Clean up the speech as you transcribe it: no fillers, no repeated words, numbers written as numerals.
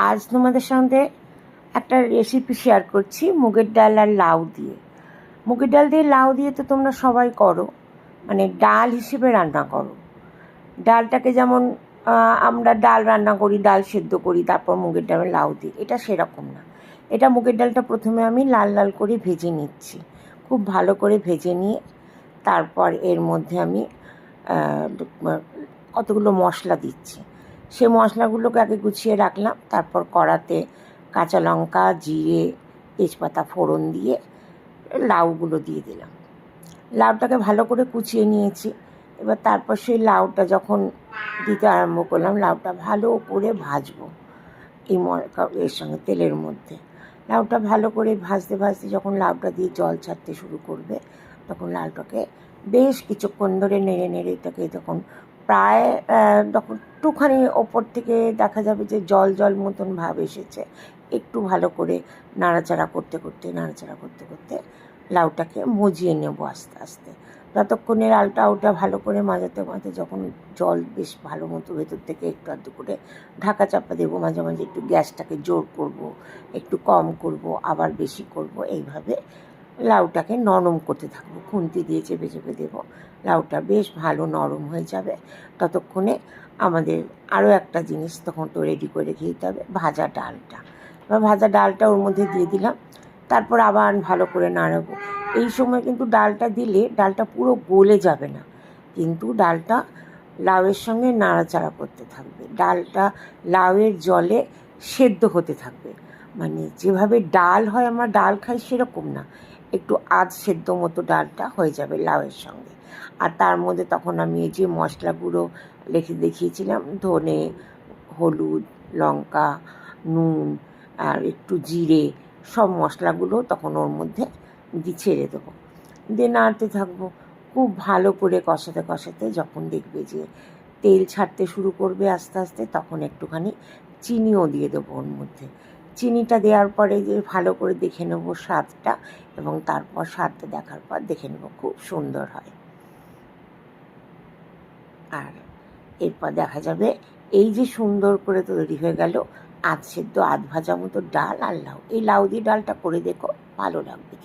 আজ তোমাদের সঙ্গে একটা রেসিপি শেয়ার করছি মুগের ডাল আর লাউ দিয়ে। মুগের ডাল দিয়ে লাউ দিয়ে তো তোমরা সবাই করো, মানে ডাল হিসেবে রান্না করো। ডালটাকে যেমন আমরা ডাল রান্না করি, ডাল সেদ্ধ করি, তারপর মুগের ডালে লাউ দিই, এটা সেরকম না। এটা মুগের ডালটা প্রথমে আমি লাল লাল করে ভেজে নিচ্ছি, খুব ভালো করে ভেজে নিয়ে তারপর এর মধ্যে আমি কতগুলো মশলা দিচ্ছি। সে মশলাগুলোকে আগে গুছিয়ে রাখলাম, তারপর কড়াতে কাঁচা লঙ্কা, জিরে, তেজপাতা ফোড়ন দিয়ে লাউগুলো দিয়ে দিলাম। লাউটাকে ভালো করে কুচিয়ে নিয়েছি। এবার তারপর সেই লাউটা যখন দিতে আরম্ভ করলাম, লাউটা ভালো করে ভাজবো এর সঙ্গে তেলের মধ্যে। লাউটা ভালো করে ভাজতে ভাজতে যখন লাউটা দিয়ে জল ছাড়তে শুরু করবে, তখন লাউটাকে বেশ কিছুক্ষণ ধরে নেড়ে নেড়ে এটাকে যখন প্রায় তখন একটুখানি ওপর থেকে দেখা যাবে যে জল জল মতন ভাব এসেছে, একটু ভালো করে নাড়াচাড়া করতে করতে লাউটাকে মজিয়ে নেব আস্তে আস্তে। যতক্ষণে লাউটা ওটা ভালো করে মাজাতে মাঝে যখন জল বেশ ভালো মতো ভেতর থেকে একটু আধটু করে ঢাকা চাপা দেবো, মাঝে মাঝে একটু গ্যাসটাকে জোর করব, একটু কম করব, আবার বেশি করব, এইভাবে লাউটাকে নরম করতে থাকবো। খুন্তি দিয়ে চেপে চেপে দেবো, লাউটা বেশ ভালো নরম হয়ে যাবে। ততক্ষণে আমাদের আরও একটা জিনিস তখন তো রেডি করে রেখে দিতে হবে, ভাজা ডালটা। এবার ভাজা ডালটা ওর মধ্যে দিয়ে দিলাম, তারপর আবার ভালো করে নাড়াবো। এই সময় কিন্তু ডালটা দিলে ডালটা পুরো গলে যাবে না, কিন্তু ডালটা লাউয়ের সঙ্গে নাড়াচাড়া করতে থাকবে, ডালটা লাউয়ের জলে সেদ্ধ হতে থাকবে। মানে যেভাবে ডাল হয়, আমরা ডাল খাই সেরকম না, একটু আধ সেদ্ধ মতো ডালটা হয়ে যাবে লাউয়ের সঙ্গে। আর তার মধ্যে তখন আমি এই যে মশলাগুলো দেখিয়েছিলাম, ধনে, হলুদ, লঙ্কা, নুন আর একটু জিরে, সব মশলাগুলো তখন ওর মধ্যে ছেড়ে দেবো, দিয়ে নাড়তে থাকবো। খুব ভালো করে কষাতে কষাতে যখন দেখবে যে তেল ছাড়তে শুরু করবে আস্তে আস্তে, তখন একটুখানি চিনিও দিয়ে দেবো ওর মধ্যে। চিনিটা দেওয়ার পরে যে ভালো করে দেখে নেব স্বাদটা, এবং তারপর স্বাদটা দেখার পর দেখে নেব খুব সুন্দর হয়। আর এরপর দেখা যাবে এই যে সুন্দর করে তৈরি হয়ে গেল আধ সেদ্ধ আধ ভাজা মতো ডাল আর লাউ। এই লাউ দিয়ে ডালটা করে দেখো, ভালো লাগবে।